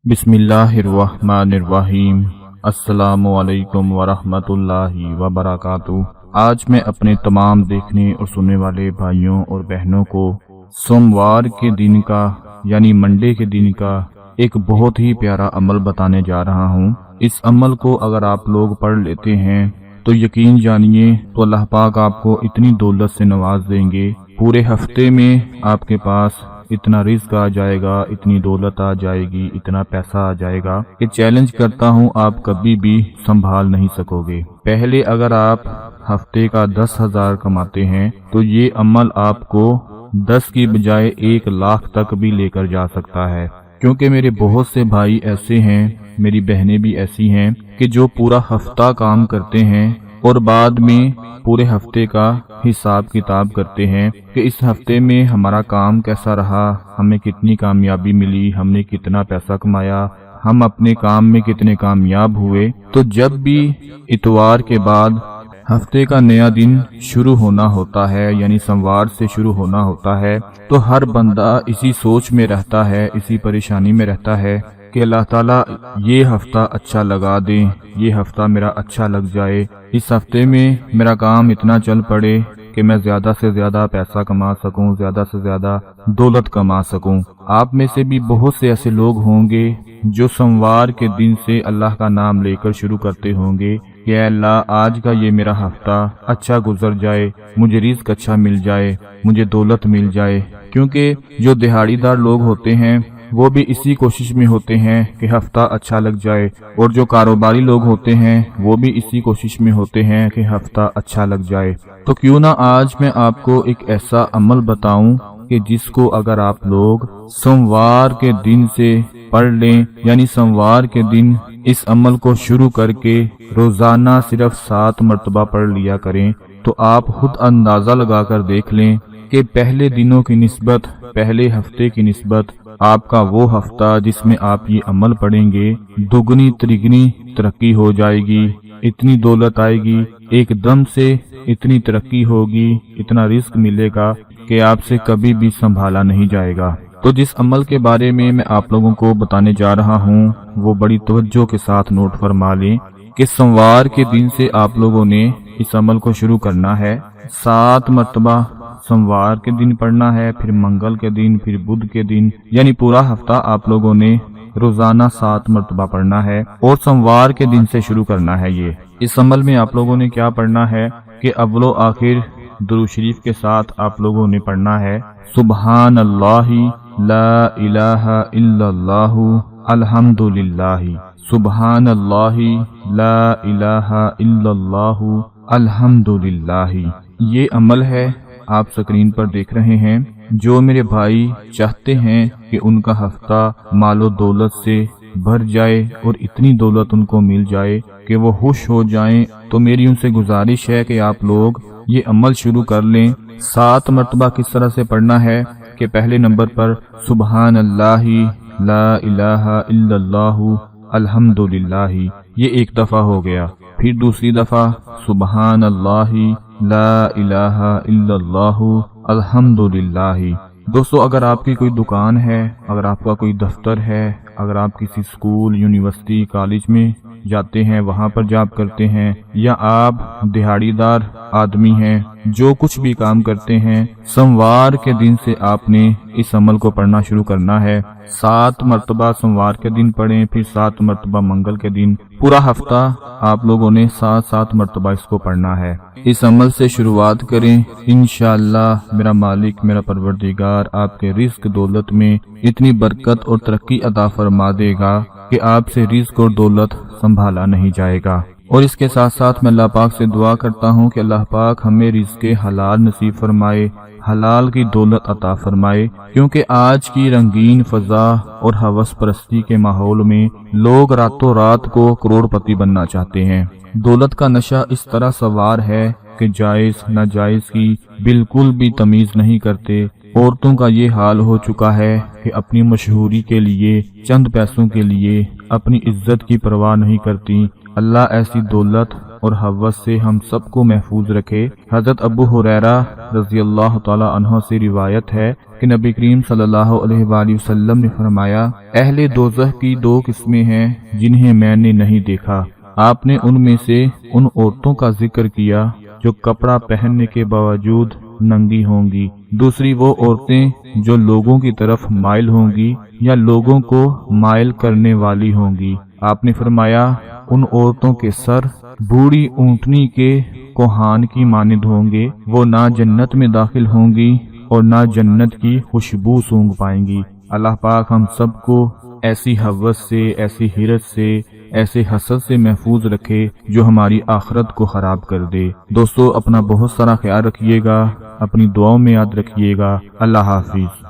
बिस्मिल्लाहिर्रहमानिर्रहीम। अस्सलामु अलैकुम वरहमतुल्लाहि वबरकातुहू। आज मैं अपने तमाम देखने और सुनने वाले भाइयों और बहनों को सोमवार के दिन का यानी मंडे के दिन का एक बहुत ही प्यारा अमल बताने जा रहा हूँ। इस अमल को अगर आप लोग पढ़ लेते हैं तो यकीन जानिए तो अल्लाह पाक आपको इतनी दौलत से नवाज देंगे, पूरे हफ्ते में आपके पास इतना रिस्क आ जाएगा, इतनी दौलत आ जाएगी, इतना पैसा आ जाएगा कि चैलेंज करता हूँ आप कभी भी संभाल नहीं सकोगे। पहले अगर आप हफ्ते का 10,000 कमाते हैं तो ये अमल आपको 10 की बजाय 1 लाख तक भी लेकर जा सकता है। क्योंकि मेरे बहुत से भाई ऐसे हैं, मेरी बहनें भी ऐसी हैं कि जो पूरा हफ्ता काम करते हैं और बाद में पूरे हफ्ते का हिसाब किताब करते हैं कि इस हफ्ते में हमारा काम कैसा रहा, हमें कितनी कामयाबी मिली, हमने कितना पैसा कमाया, हम अपने काम में कितने कामयाब हुए। तो जब भी इतवार के बाद हफ्ते का नया दिन शुरू होना होता है यानी सोमवार से शुरू होना होता है तो हर बंदा इसी सोच में रहता है, इसी परेशानी में रहता है कि अल्लाह ताला ये हफ्ता अच्छा लगा दे, ये हफ्ता मेरा अच्छा लग जाए, इस हफ्ते में मेरा काम इतना चल पड़े कि मैं ज्यादा से ज्यादा पैसा कमा सकूं, ज्यादा से ज्यादा दौलत कमा सकूं। आप में से भी बहुत से ऐसे लोग होंगे जो सोमवार के दिन से अल्लाह का नाम लेकर शुरू करते होंगे कि अल्लाह आज का ये मेरा हफ्ता अच्छा गुजर जाए, मुझे रिज़्क अच्छा मिल जाए, मुझे दौलत मिल जाए। क्योंकि जो दिहाड़ीदार लोग होते हैं वो भी इसी कोशिश में होते हैं कि हफ्ता अच्छा लग जाए, और जो कारोबारी लोग होते हैं वो भी इसी कोशिश में होते हैं कि हफ्ता अच्छा लग जाए। तो क्यों ना आज मैं आपको एक ऐसा अमल बताऊं कि जिसको अगर आप लोग सोमवार के दिन से पढ़ लें, यानी सोमवार के दिन इस अमल को शुरू करके रोजाना सिर्फ 7 मरतबा पढ़ लिया करें, तो आप खुद अंदाजा लगाकर देख लें कि पहले दिनों की निस्बत, पहले हफ्ते की निस्बत आपका वो हफ्ता जिसमें आप ये अमल पढ़ेंगे दुगनी तिगनी तरक्की हो जाएगी, इतनी दौलत आएगी, एकदम से इतनी तरक्की होगी, इतना रिस्क मिलेगा कि आपसे कभी भी संभाला नहीं जाएगा। तो जिस अमल के बारे में मैं आप लोगों को बताने जा रहा हूँ वो बड़ी तवज्जो के साथ नोट फरमा लें कि सोमवार के दिन से आप लोगों ने इस अमल को शुरू करना है। 7 मरतबा सोमवार के दिन पढ़ना है, फिर मंगल के दिन, फिर बुध के दिन, यानी पूरा हफ्ता आप लोगों ने रोजाना 7 मरतबा पढ़ना है और सोमवार के दिन से शुरू करना है। ये इस अमल में आप लोगों ने क्या पढ़ना है कि अव्वलो आखिर दुरूद शरीफ के साथ आप लोगों ने पढ़ना है सुबहान अल्लाहि ला इलाहा इल्लल्लाहु अल्हम्दुलिल्लाहि, सुबहान अल्लाहि ला इलाहा इल्लल्लाहु अल्हम्दुलिल्लाहि। ये अमल है आप स्क्रीन पर देख रहे हैं। जो मेरे भाई चाहते हैं कि उनका हफ्ता मालो दौलत से भर जाए और इतनी दौलत उनको मिल जाए कि वो खुश हो जाएं, तो मेरी उनसे गुजारिश है कि आप लोग ये अमल शुरू कर लें। 7 मरतबा किस तरह से पढ़ना है कि पहले नंबर पर सुबहान अल्लाहि ला इलाहा इल्लल्लाहु अल्हम्दुलिल्लाहि, ये एक दफा हो गया। फिर दूसरी दफा सुबहान अल्लाहि ला इलाहा इल्लल्लाहु अल्हम्दुलिल्लाहि। दोस्तों, अगर आपकी कोई दुकान है, अगर आपका कोई दफ्तर है, अगर आप किसी स्कूल, यूनिवर्सिटी, कॉलेज में जाते हैं, वहां पर जॉब करते हैं, या आप दिहाड़ीदार आदमी हैं, जो कुछ भी काम करते हैं, सोमवार के दिन से आपने इस अमल को पढ़ना शुरू करना है। 7 मरतबा सोमवार के दिन पढ़ें, फिर 7 मरतबा मंगल के दिन, पूरा हफ्ता आप लोगों ने 7-7 मरतबा इसको पढ़ना है। इस अमल से शुरुआत करें, इंशाअल्लाह मेरा मालिक, मेरा परवरदिगार आपके रिस्क दौलत में इतनी बरकत और तरक्की अता फरमा देगा कि आपसे रिस्क और दौलत संभाला नहीं जाएगा। और इसके साथ साथ मैं अल्लाह पाक से दुआ करता हूँ कि अल्लाह पाक हमें रिज़्क़े हलाल नसीब फरमाए, हलाल की दौलत अता फरमाए। क्योंकि आज की रंगीन फजा और हवस परस्ती के माहौल में लोग रातों रात को करोड़पति बनना चाहते हैं। दौलत का नशा इस तरह सवार है कि जायज नाजायज की बिल्कुल भी तमीज नहीं करते। औरतों का ये हाल हो चुका है कि अपनी मशहूरी के लिए, चंद पैसों के लिए अपनी इज्जत की परवाह नहीं करती। अल्लाह ऐसी दौलत اور ہوس سے ہم سب کو محفوظ رکھے۔ حضرت ابو ہریرہ رضی اللہ تعالی عنہ سے روایت ہے کہ نبی کریم صلی اللہ علیہ وآلہ وسلم نے فرمایا، اہل دوزخ کی دو قسمیں ہیں جنہیں میں نے نہیں دیکھا۔ آپ نے ان میں سے ان عورتوں کا ذکر کیا جو کپڑا پہننے کے باوجود ننگی ہوں گی، دوسری وہ عورتیں جو لوگوں کی طرف مائل ہوں گی یا لوگوں کو مائل کرنے والی ہوں گی۔ آپ نے فرمایا، ان عورتوں کے سر بوڑھی اونٹنی کے کوہان کی مانند ہوں گے، وہ نہ جنت میں داخل ہوں گی اور نہ جنت کی خوشبو سونگھ پائیں گی۔ اللہ پاک ہم سب کو ایسی ہوس سے، ایسی حرص سے، ایسے حسد سے محفوظ رکھے جو ہماری آخرت کو خراب کر دے۔ دوستو اپنا بہت سارا خیال رکھیے گا، اپنی دعاؤں میں یاد رکھیے گا۔ اللہ حافظ۔